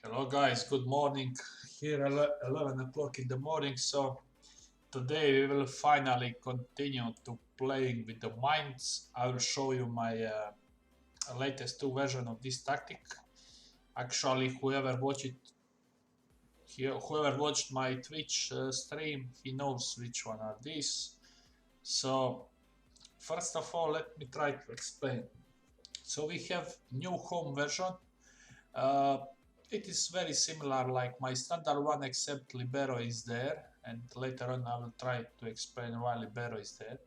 Hello guys, good morning. Here 11 o'clock in the morning. So today we will finally continue to playing with the mines. I will show you my latest two version of this tactic. Actually, whoever watched my Twitch stream, he knows which one are these. So first of all, let me try to explain. So we have new home version. Uh, it is very similar like my standard one, except Libero is there, and later on I will try to explain why Libero is there.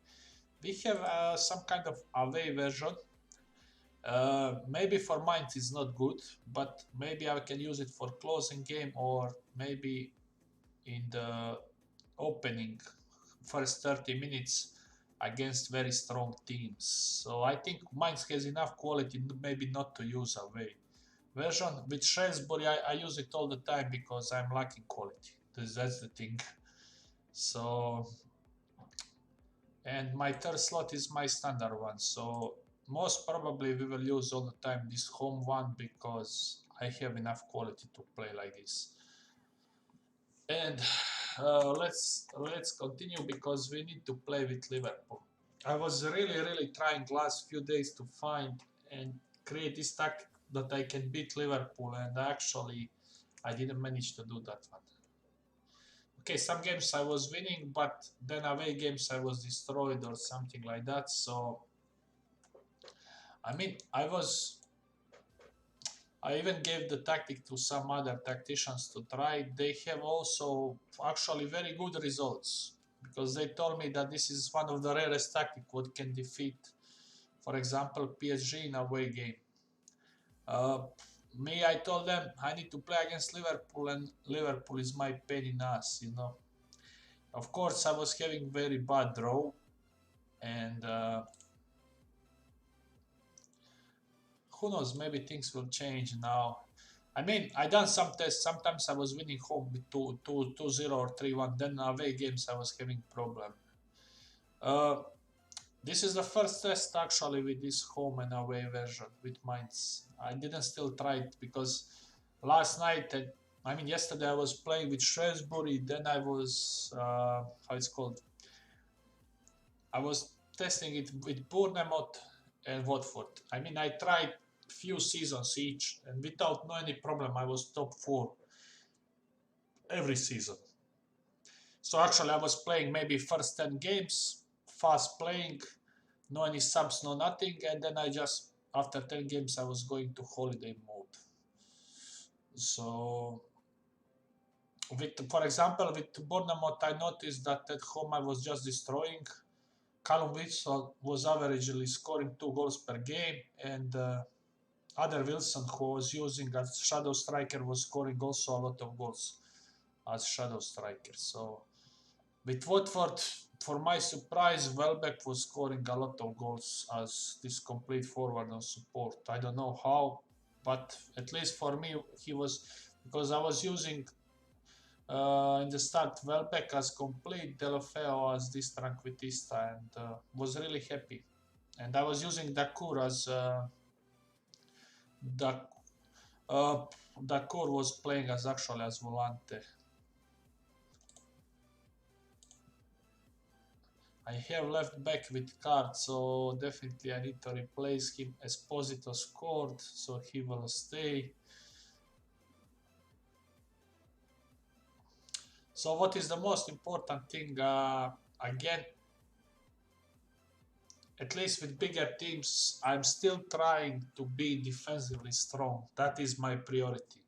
We have some kind of away version. Maybe for mines it's not good, but maybe I can use it for closing game or maybe in the opening first 30 minutes against very strong teams. So I think mines has enough quality maybe not to use away version. With Shrewsbury, I use it all the time because I'm lacking quality. That's the thing. So, and my third slot is my standard one. So most probably we will use all the time this home one because I have enough quality to play like this. And let's continue because we need to play with Liverpool. I was really trying last few days to find and create this tactic that I can beat Liverpool, and actually I didn't manage to do that one. Okay, some games I was winning, but then away games I was destroyed or something like that. So I mean, I even gave the tactic to some other tacticians to try. They have also actually very good results because they told me that this is one of the rarest tactic what can defeat, for example, PSG in away game. Uh, Me, I told them I need to play against Liverpool, and Liverpool is my pain in ass. Of course, I was having very bad draw, and who knows, maybe things will change now. I mean, I done some tests. Sometimes I was winning home with 2-0 or 3-1. Then away games I was having problem. Uh, this is the first test actually with this home and away version with Mainz. I didn't still try it because last night, I mean yesterday I was playing with Shrewsbury. Then I was how it's called. I was testing it with Bournemouth and Watford. I mean, I tried few seasons each, and without no any problem, I was top 4 every season. So actually, I was playing maybe first 10 games, fast playing, no any subs, no nothing, and then I just after 10 games I was going to holiday mode. So for example, with Bournemouth, I noticed that at home I was just destroying. Callum Wilson was averagely scoring 2 goals per game, and other Wilson, who was using as shadow striker, was scoring also a lot of goals as shadow striker. So with Watford, for my surprise, Welbeck was scoring a lot of goals as this complete forward on support. I don't know how, but at least for me, he was, because I was using in the start Welbeck as complete, Delofeo as this Tranquitista, and was really happy. And I was using Dakur as Dak, Dakur was playing as actually as Volante. I have left back with card, so definitely I need to replace him. Esposito scored, so he will stay. So what is the most important thing? Again, at least with bigger teams, I'm still trying to be defensively strong. That is my priority.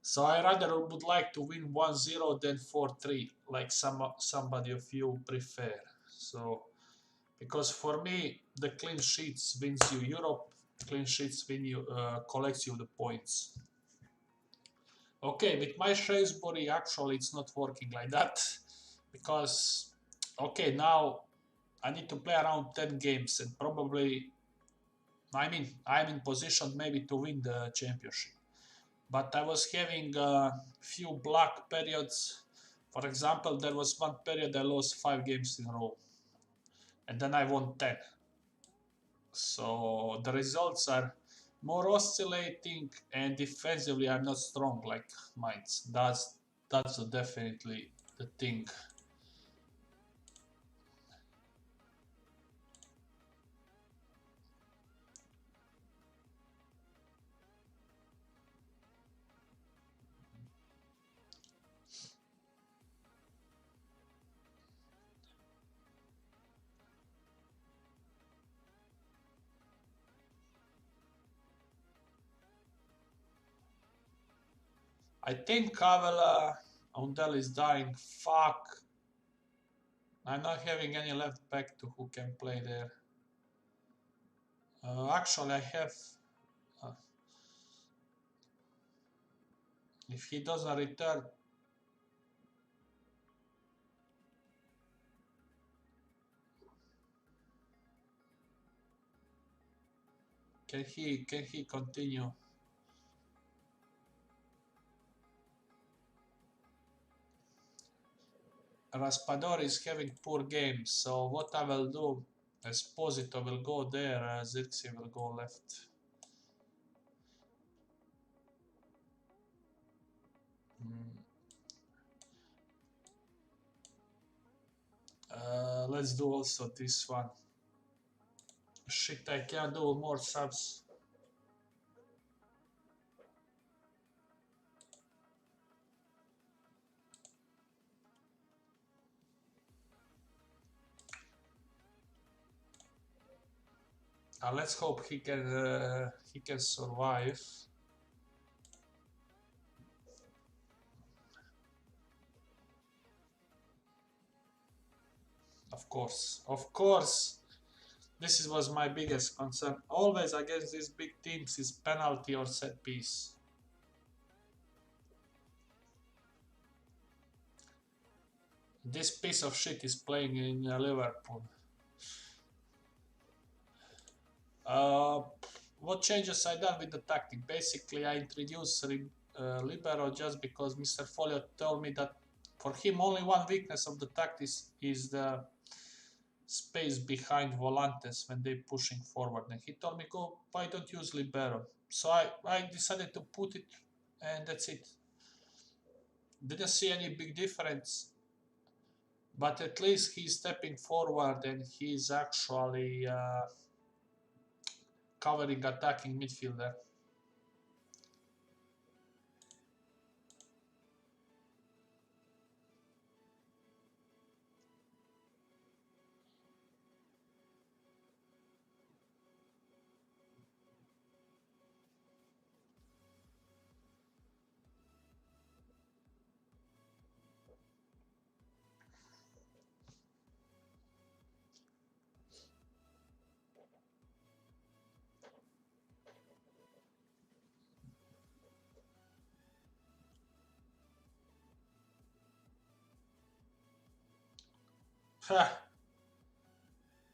So I rather would like to win 1-0 than 4-3, like somebody of you prefer. So, because for me, the clean sheets wins you Europe, clean sheets win you, collects you the points. Okay, with my Shrewsbury, actually, it's not working like that because, okay, now I need to play around 10 games and probably, I mean, I'm in position maybe to win the championship. But I was having a few black periods. For example, there was one period I lost 5 games in a row, and then I won 10. So the results are more oscillating, and defensively I'm not strong like Mainz. That's definitely the thing. I think Kavela Undel is dying. Fuck. I'm not having any left back to who can play there. Actually, I have. Uh, if he doesn't return, can he continue? Raspador is having poor games, so what I will do, Esposito will go there, Zirkzee will go left. Let's do also this one. Shit, I can't do more subs. Let's hope he can survive. Of course. This was my biggest concern. Always against these big teams is penalty or set piece. This piece of shit is playing in Liverpool. What changes I done with the tactic? Basically, I introduced Libero just because Mr. Folio told me that for him only one weakness of the tactic is the space behind Volantes when they're pushing forward. And he told me, go, why don't use Libero? So I decided to put it, and that's it. Didn't see any big difference, but at least he's stepping forward and he's actually covering attacking midfielder.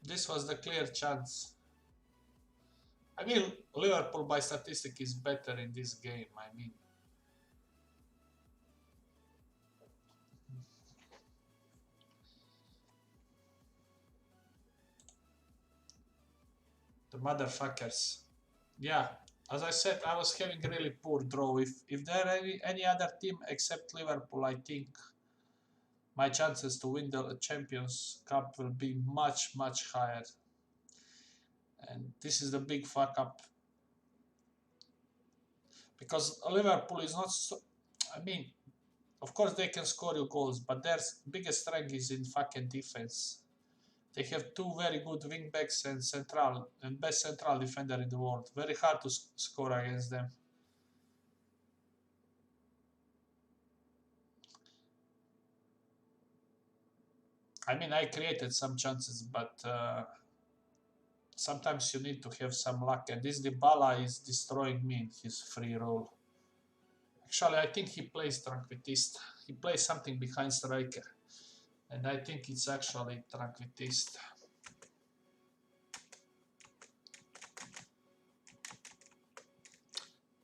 This was the clear chance. I mean, Liverpool by statistic is better in this game. I mean, the motherfuckers. Yeah, as I said, I was having really poor draw. If there are any other team except Liverpool, I think my chances to win the Champions Cup will be much higher. And this is the big fuck up because Liverpool is not. So, I mean, of course they can score you goals, but their biggest strength is in fucking defense. They have two very good wing backs and best central defender in the world. Very hard to score against them. I mean, I created some chances, but sometimes you need to have some luck. And this Dybala is destroying me in his free roll. Actually, I think he plays Tranquitist. He plays something behind striker. And I think it's actually Tranquitist.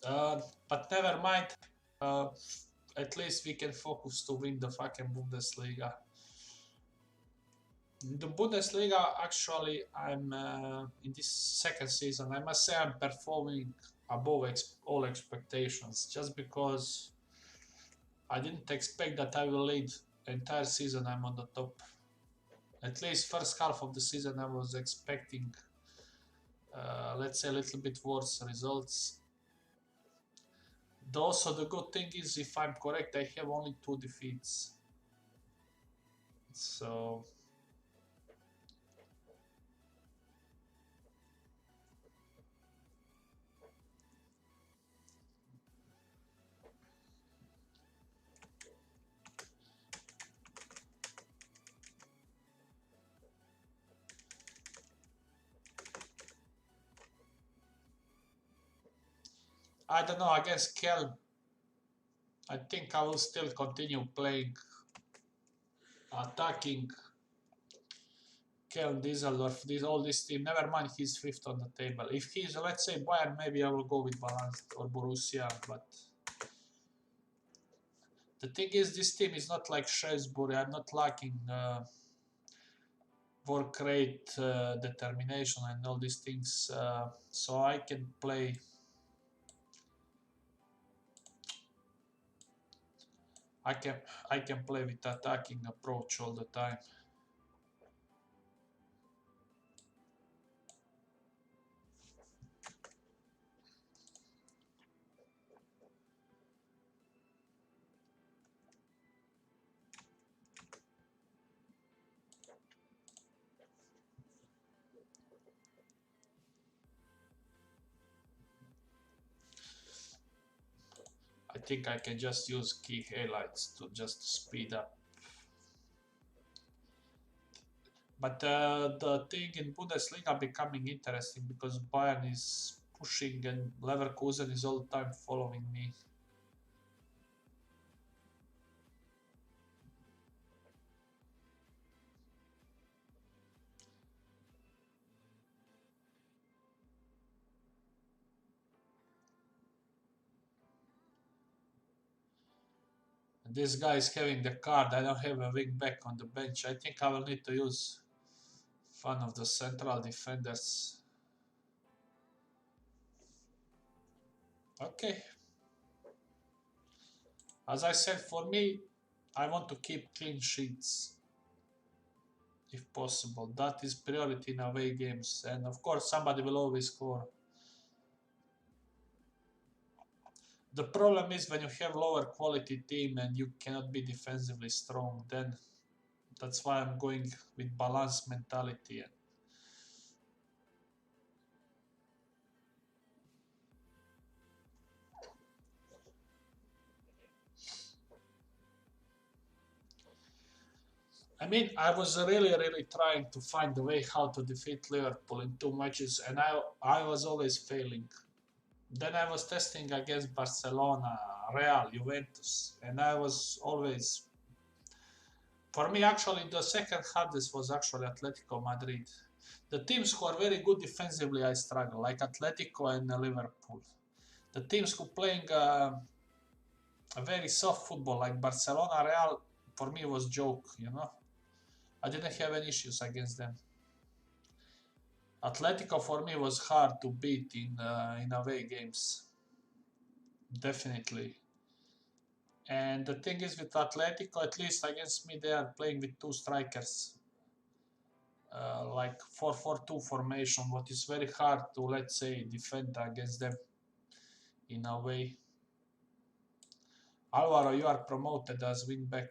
But never mind. At least we can focus to win the fucking Bundesliga. The Bundesliga, actually, I'm in this second season. I must say I'm performing above all expectations, just because I didn't expect that I will lead entire season. I'm on the top. At least first half of the season, I was expecting, let's say, a little bit worse results. Also, the good thing is, if I'm correct, I have only 2 defeats. So I don't know, against Kelm, I think I will still continue playing, attacking Kelm, Dieseldorf, all this team. Never mind, he's 5th on the table. If he's, let's say, Bayern, maybe I will go with Balanced or Borussia. But the thing is, this team is not like Shrewsbury. I'm not lacking work rate, determination, and all these things. So I can play. I can play with attacking approach all the time. I think I can just use key highlights to just speed up. But the thing in Bundesliga becoming interesting because Bayern is pushing and Leverkusen is all the time following me. And this guy is having the card. I don't have a wing back on the bench. I think I will need to use one of the central defenders. Okay. As I said, for me, I want to keep clean sheets if possible. That is priority in away games. And of course, somebody will always score. The problem is when you have lower quality team and you cannot be defensively strong, then that's why I'm going with balanced mentality. I mean, I was really trying to find a way how to defeat Liverpool in 2 matches, and I was always failing. Then I was testing against Barcelona, Real, Juventus, and I was always. For me, actually, the second hardest was actually Atletico Madrid. The teams who are very good defensively, I struggle, like Atletico and Liverpool. The teams who playing a very soft football, like Barcelona, Real, for me was joke. I didn't have any issues against them. Atletico for me was hard to beat in away games, definitely. And the thing is with Atletico, at least against me, they are playing with 2 strikers, like 4-4-2 formation, what is very hard to, let's say, defend against them in a way. Alvaro, you are promoted as wingback.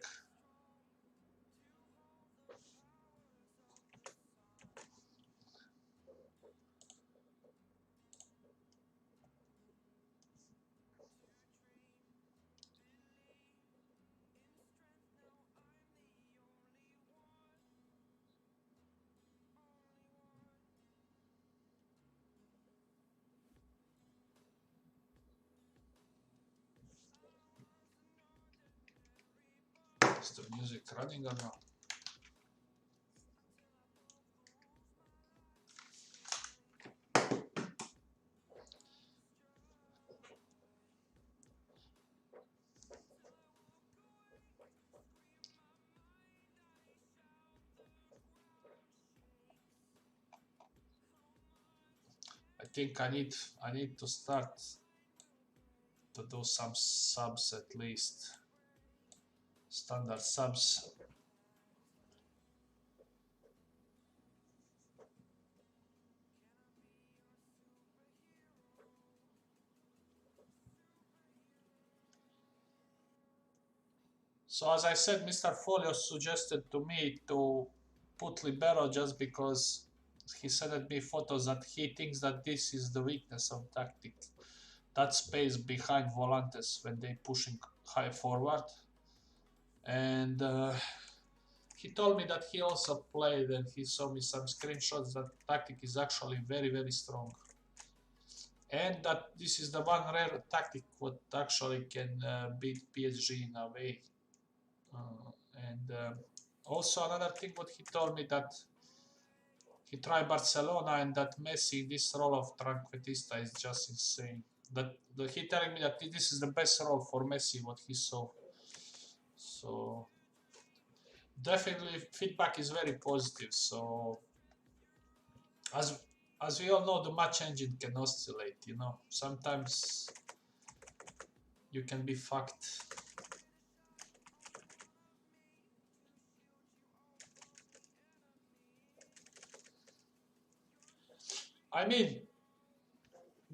Is the music running or not? I think I need to start to do some subs at least. Standard subs. So as I said, Mr. Folio suggested to me to put libero just because he sent me photos that he thinks that this is the weakness of tactic. That space behind volantes when they pushing high forward. And he told me that he also played and he saw me some screenshots that tactic is actually very, very strong. And that this is the one rare tactic what actually can beat PSG in a way. And also another thing what he told me that he tried Barcelona and that Messi, this role of Tranquillista is just insane. That he telling me that this is the best role for Messi what he saw. So definitely feedback is very positive. So as we all know, the match engine can oscillate. You know, sometimes you can be fucked. I mean,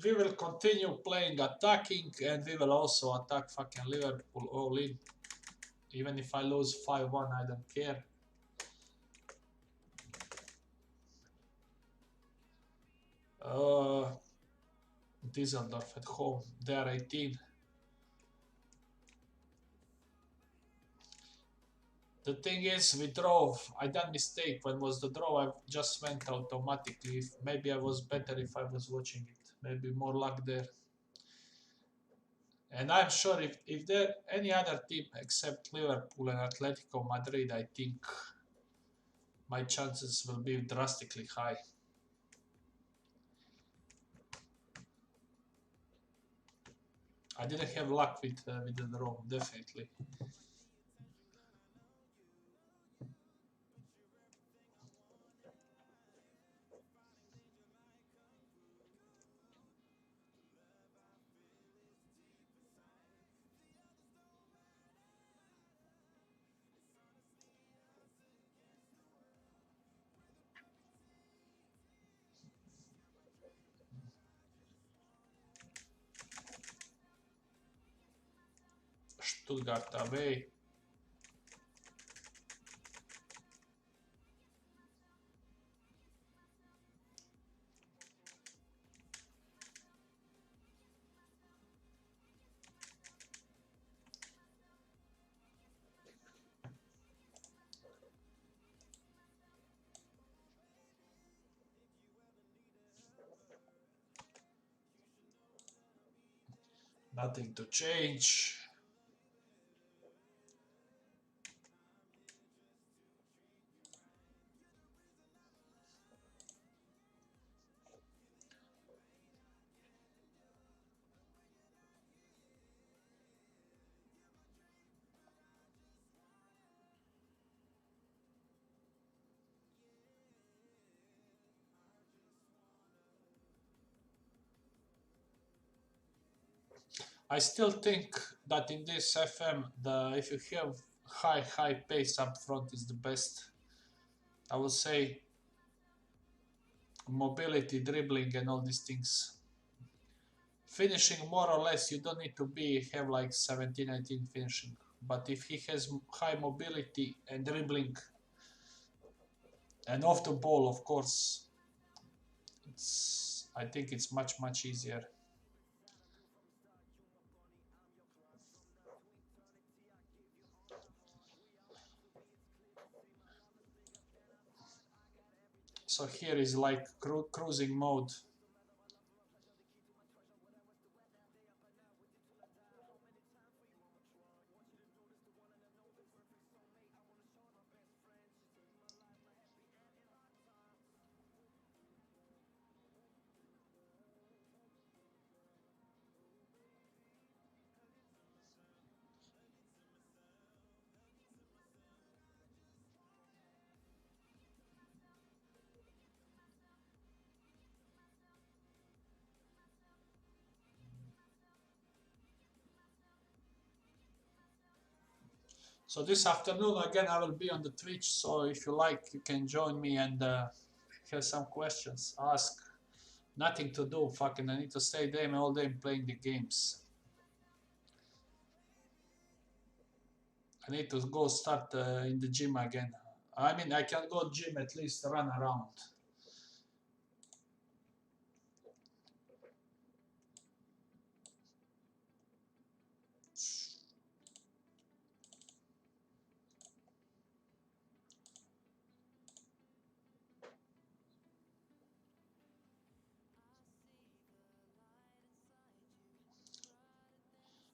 we will continue playing attacking and we will also attack fucking Liverpool all in. Even if I lose 5-1, I don't care. Düsseldorf at home, they are 18. The thing is, we drove. I done mistake. When was the draw? I just went automatically. Maybe I was better if I was watching it. Maybe more luck there. And I'm sure if there any other team except Liverpool and Atletico Madrid, I think my chances will be drastically high. I didn't have luck with the draw, definitely. Stuttgart away. Nothing to change. I still think that in this FM, if you have high pace up front is the best. I would say mobility, dribbling, and all these things. Finishing more or less, you don't need to have like 17, 18 finishing. But if he has high mobility and dribbling, and off the ball, of course, I think it's much easier. So here is like cruising mode. So this afternoon again I will be on the Twitch, so if you like you can join me and have some questions, ask. Nothing to do, fucking I need to stay there all day playing the games. I need to go start in the gym again. I mean I can go gym, at least run around.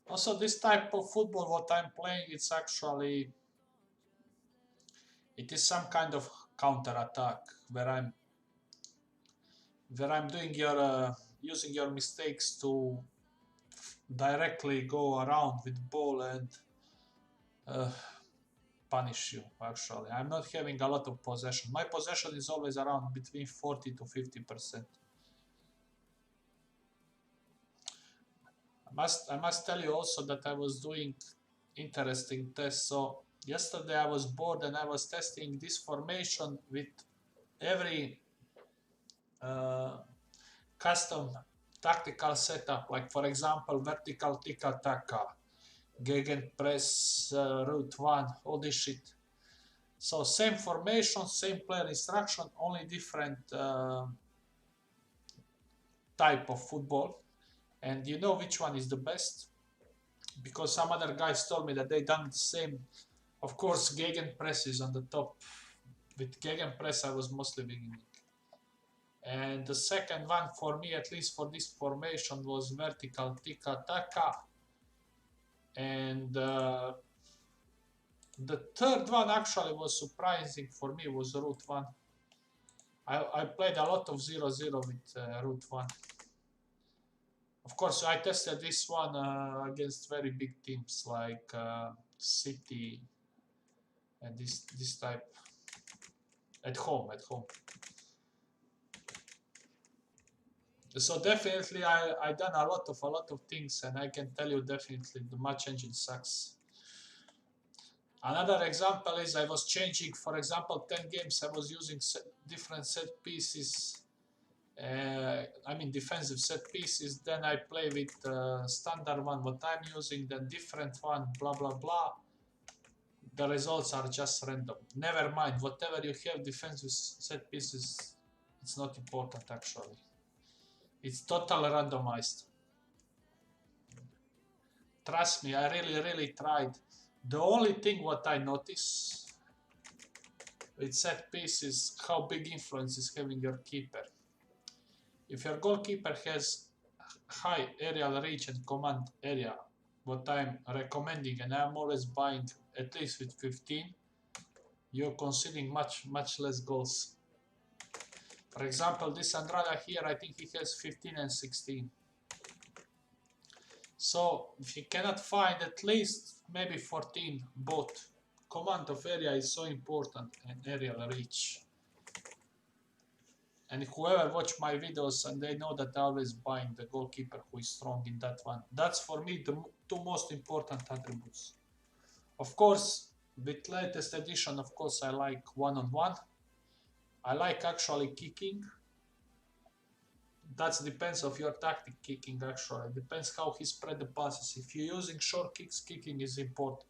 Also, this type of football, what I'm playing, it's actually, it is some kind of counter attack where I'm doing your using your mistakes to directly go around with ball and uh, punish you. Actually, I'm not having a lot of possession. My possession is always around between 40 to 50%. I must tell you also that I was doing interesting tests. So yesterday I was bored and I was testing this formation with every custom tactical setup, like for example vertical tiki-taka, gegenpress, route 1, all this shit. So same formation, same player instruction, only different type of football. And you know which one is the best? Because some other guys told me that they done the same. Of course, gegenpress is on the top. With gegenpress, I was mostly beginning. And the second one for me, at least for this formation, was vertical tiki-taka. And the third one actually was surprising for me, was route 1. I played a lot of 0-0 with route 1. Of course, I tested this one against very big teams like City and this type at home. So definitely, I done a lot of things, and I can tell you definitely the match engine sucks. Another example is I was changing, for example, 10 games. I was using different set pieces. I mean defensive set pieces. Then I play with standard one, what I'm using, then different one, blah blah blah. The results are just random. Never mind, whatever you have defensive set pieces, it's not important actually. It's totally randomized. Trust me, I really tried. The only thing what I notice with set piece is how big influence is having your keeper. If your goalkeeper has high aerial reach and command area, what I'm recommending, and I'm always buying at least with 15, you're conceding much less goals. For example, this Andrada here, I think he has 15 and 16. So if you cannot find at least maybe 14 both, command of area is so important and aerial reach. And whoever watch my videos and they know that I always buying the goalkeeper who is strong in that one. That's for me the two most important attributes. Of course, with latest edition, of course, I like one-on-one. I like actually kicking. That depends of your tactic kicking actually. It depends how he spread the passes. If you're using short kicks, kicking is important.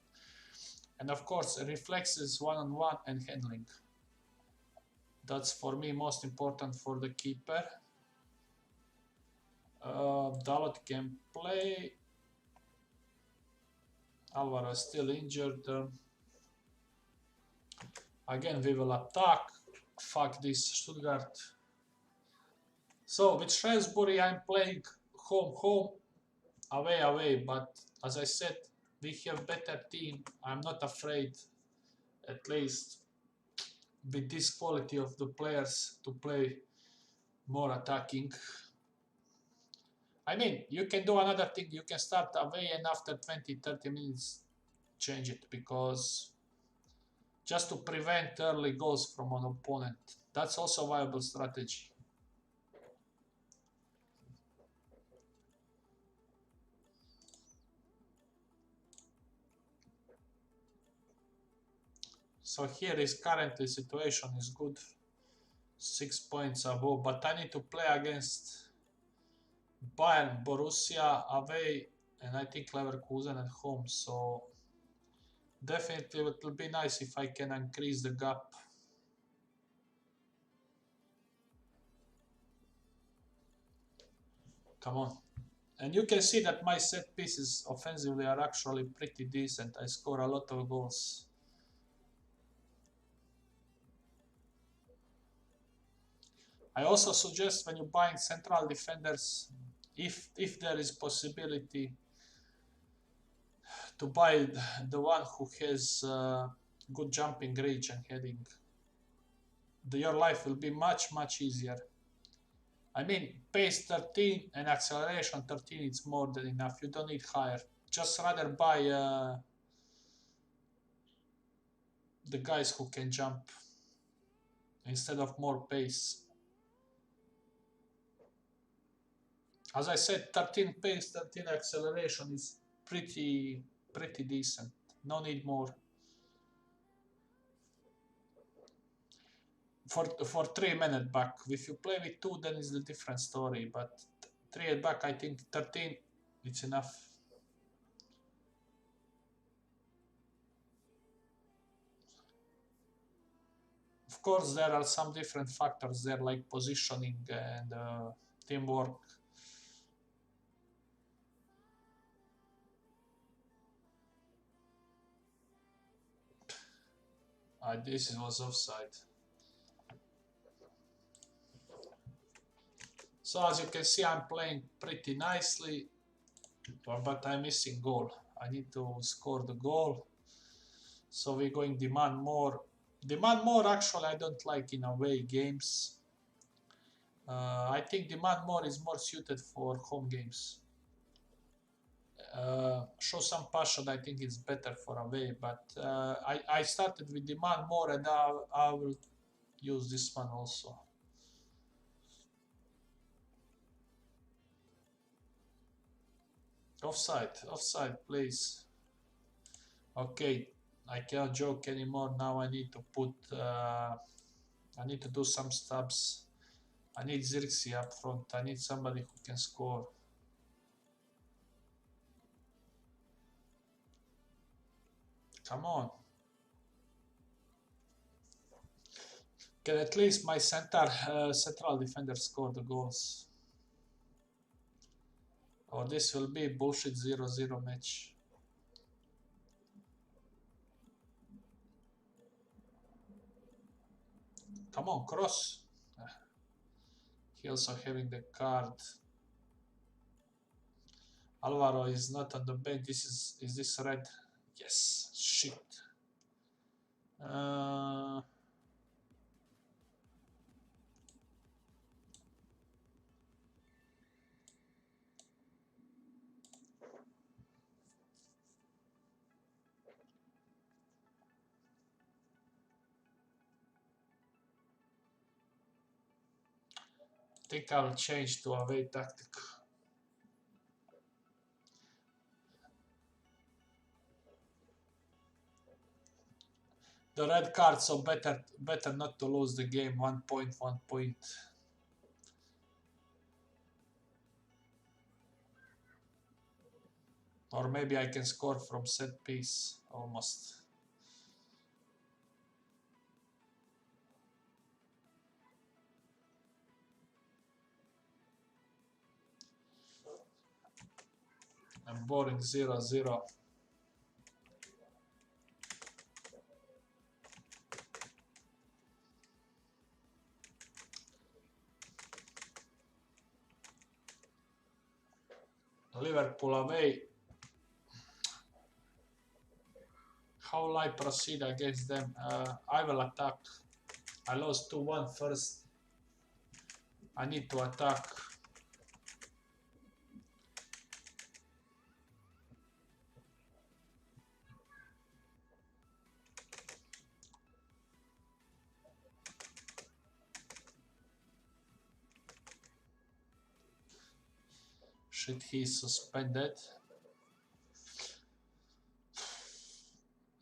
And of course, reflexes one-on-one and handling. That's for me most important for the keeper. Dalot can play. Alvaro is still injured. Again, we will attack. Fuck this Stuttgart. So with Shrewsbury, I'm playing home, away. But as I said, we have better team. I'm not afraid, at least with this quality of the players, to play more attacking. I mean, you can do another thing. You can start away and after 20-30 minutes change it, because just to prevent early goals from an opponent. That's also a viable strategy. So here is currently situation is good, 6 points above, but I need to play against Bayern, Borussia away, and I think Leverkusen at home. So definitely it will be nice if I can increase the gap. Come on. And you can see that my set pieces offensively are actually pretty decent. I score a lot of goals. I also suggest when you're buying central defenders, if there is possibility to buy the one who has good jumping range and heading, your life will be much easier. I mean, pace 13 and acceleration 13 is more than enough. You don't need higher. Just rather buy the guys who can jump instead of more pace. As I said, 13 pace, 13 acceleration is pretty decent. No need more. For 3 men at back. If you play with 2, then it's a different story. But 3 at back, I think 13, it's enough. Of course, there are some different factors there, like positioning and teamwork. This was offside. So as you can see, I'm playing pretty nicely, but I'm missing goal. I need to score the goal. So we're going demand more. Demand more, actually, I don't like in away games. I think demand more is more suited for home games. Show some passion, I think it's better for away, but I started with demand more, and I will use this one also. Offside, please. Okay, I cannot joke anymore. Now I need to put, I need to do some stabs. I need Xerxes up front. I need somebody who can score. Come on. Can at least my central defender score the goals? Or this will be bullshit 0-0 match. Come on, cross. He also having the card. Alvaro is not on the bench. Is this red? Yes. Shit. I think I'll change to away tactic. The red card, so better not to lose the game. 1 point, 1 point. Or maybe I can score from set piece, almost. I'm boring 0-0. Liverpool away. How will I proceed against them? I will attack. I lost 2-1 first. I need to attack. Shit, he's suspended.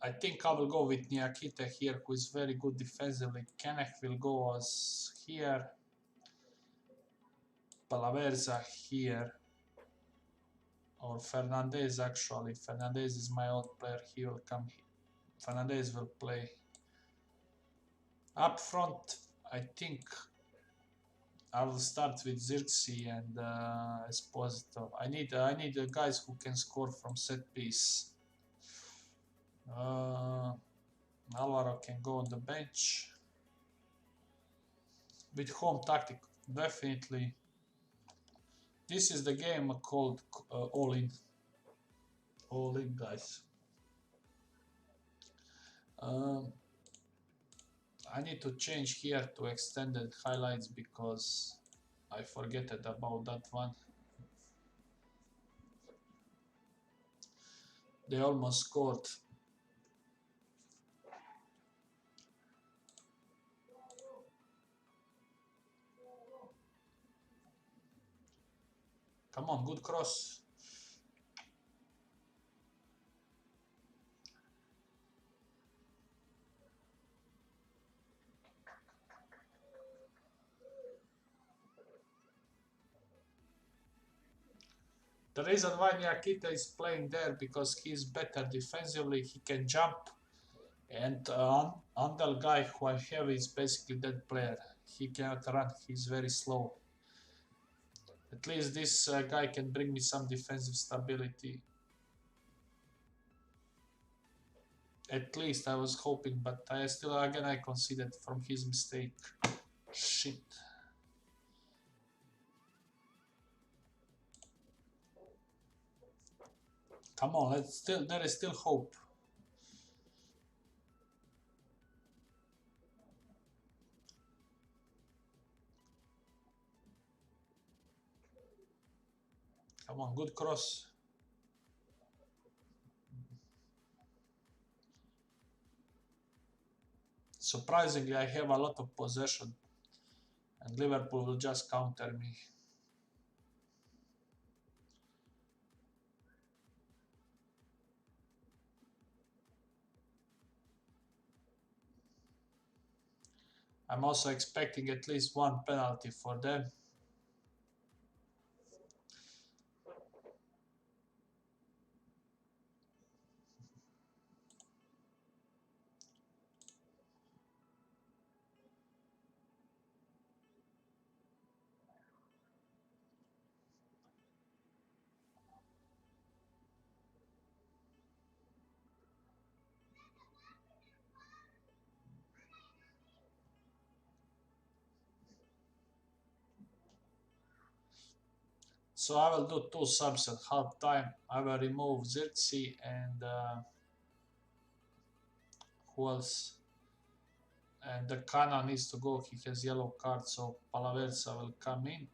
I think I will go with Niakite here, who is very good defensively. Kenech will go as here. Palaverza here. Or Fernandez actually. Fernandez is my old player. He will come here. Fernandez will play. Up front, I think I will start with Zirkzee and Esposito. I need guys who can score from set piece. Alvaro can go on the bench. With home tactic, definitely. This is the game called all in. All in, guys. I need to change here to extended highlights because I forget about that one. They almost scored. Come on, good cross. The reason why Niakita is playing there because he's better defensively, he can jump. And Andal guy who I have is basically that player. He cannot run, he's very slow. At least this guy can bring me some defensive stability. At least I was hoping, but I still again I conceded from his mistake. Shit. Come on, there is still hope. Come on, good cross. Surprisingly, I have a lot of possession and Liverpool will just counter me. I'm also expecting at least one penalty for them. So I will do 2 subs at half time. I will remove Zirkzee and who else? And the Kana needs to go. He has yellow card, so Palaversa will come in.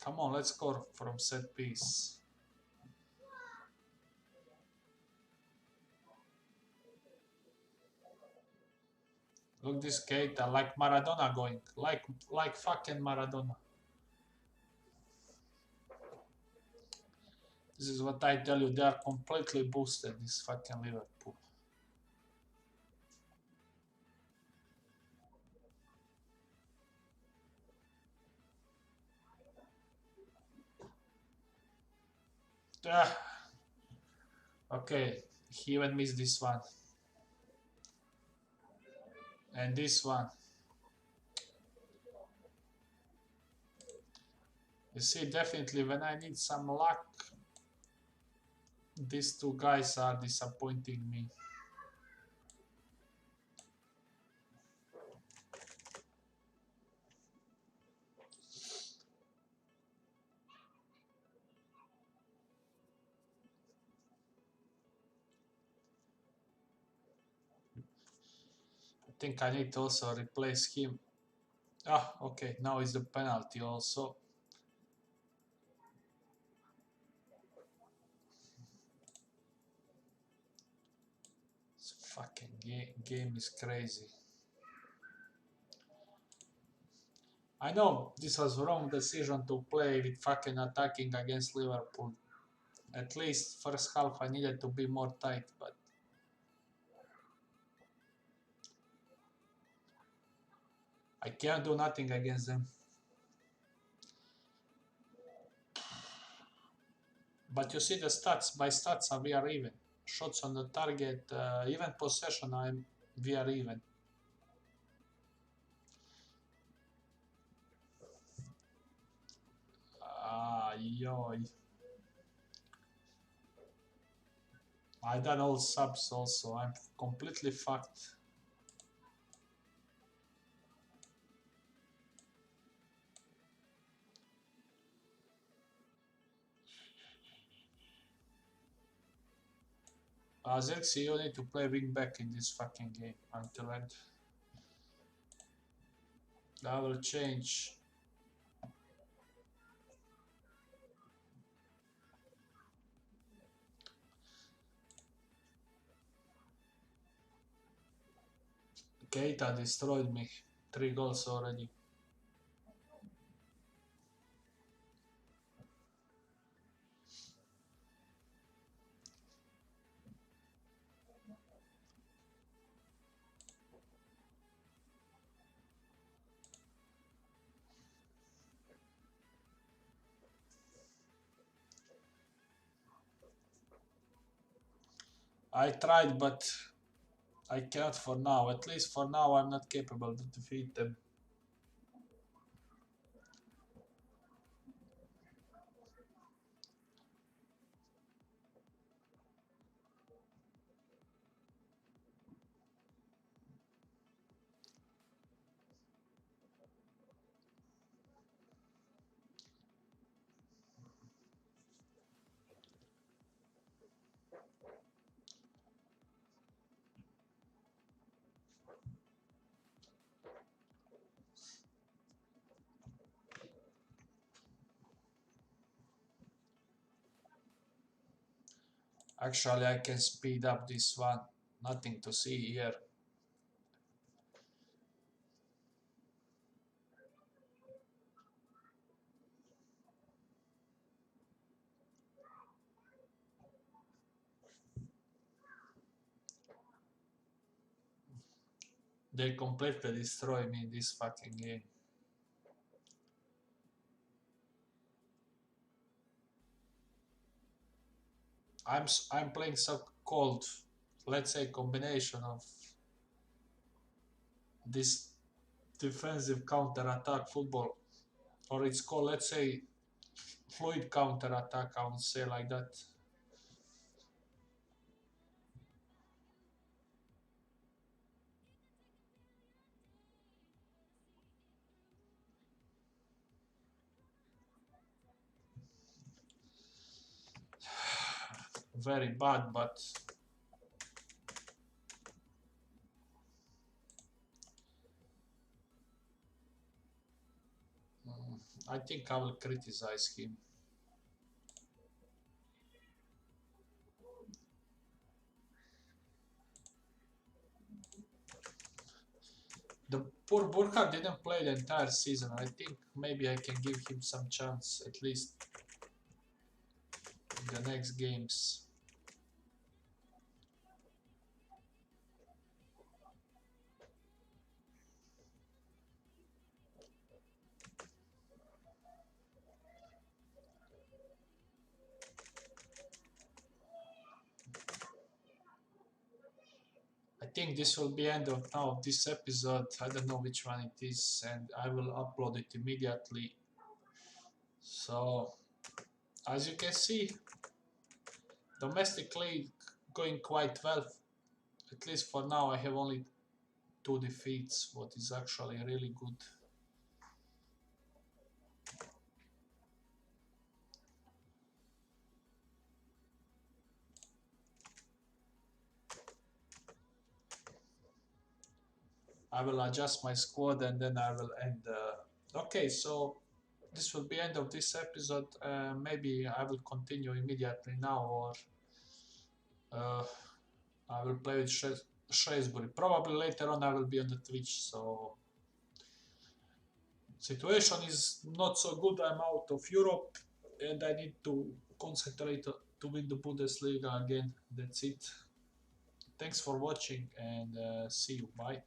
Come on, let's score from set piece. Look this Keita, like Maradona going, like fucking Maradona. This is what I tell you, they are completely boosted, this fucking Liverpool. Okay, he even missed this one. And this one. You see, definitely when I need some luck, these 2 guys are disappointing me. I think I need to also replace him. Ah, okay, now is the penalty also. This fucking game is crazy. I know this was wrong decision to play with fucking attacking against Liverpool. At least first half I needed to be more tight, but I can't do nothing against them. But you see the stats, by stats we are even. Shots on the target, even possession, we are even. Yoy. I done all subs also, I'm completely fucked. Xerxes, you need to play wing back in this fucking game until end. I will change. Keita destroyed me. 3 goals already. I tried, but I can't for now. At least for now, I'm not capable to defeat them. Actually, I can speed up this one. Nothing to see here. They completely destroy me in this fucking game. I'm playing so called, let's say, combination of this defensive counter-attack football, or it's called, let's say, fluid counter-attack. I would say like that. Very bad, but I think I will criticize him. The poor Burkhardt didn't play the entire season. I think maybe I can give him some chance at least in the next games. I think this will be end of now of this episode. I don't know which one it is, and I will upload it immediately. So, as you can see, domestically going quite well. At least for now, I have only 2 defeats, what is actually really good. I will adjust my squad and then I will end. Okay, so this will be end of this episode. Maybe I will continue immediately now, or uh, I will play with Shrewsbury. Probably later on I will be on the Twitch, so situation is not so good. I'm out of Europe and I need to concentrate to win the Bundesliga again. That's it. Thanks for watching and see you. Bye.